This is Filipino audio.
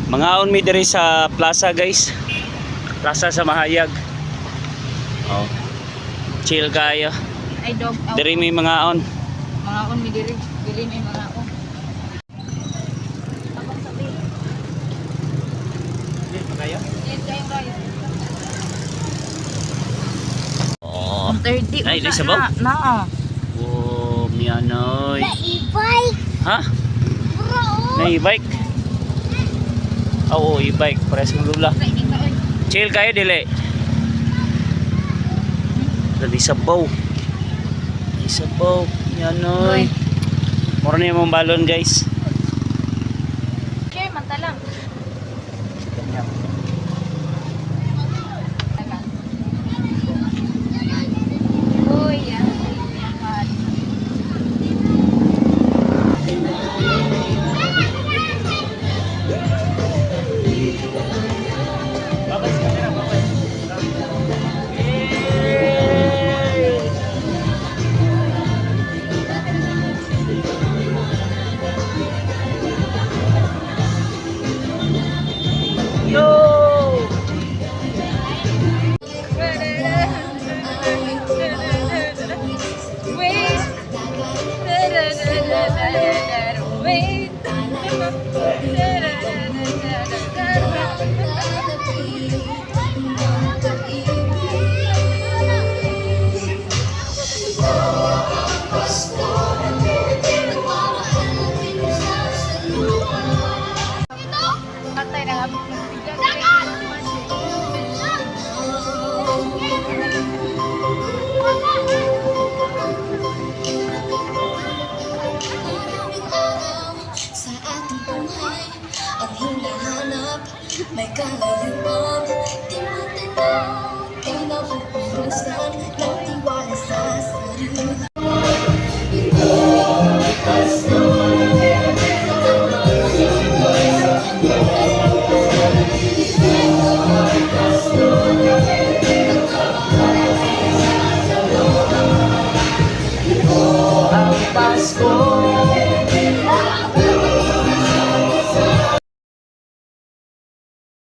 Mangaon mi diri sa plaza guys. Plaza sa Mahayag. Oh. Chill kayo. Ay dog. Diri mi mangaon. Mangaon mi diri. Dili mi mangaon. Abang sabi. Dili pa kayo? Yes, kayo guys. Oh. 30 Ay, di sabaw? Na. Oh, mianoy. Na-e-bike. Ha? Bro. Na e-bike. Oo, e-bike. Pares ng lula. Chill kayo, dili. Dali sabaw. Dali sabaw. Mianoy. Mura na yung balon guys. Okay, manta lang. Uy, yan. Patay na nga. Sa ating buhay ang hinahanap may kalayuan, di matanaw, di napupurusan ng tiwala sa sarili. Ang Pasko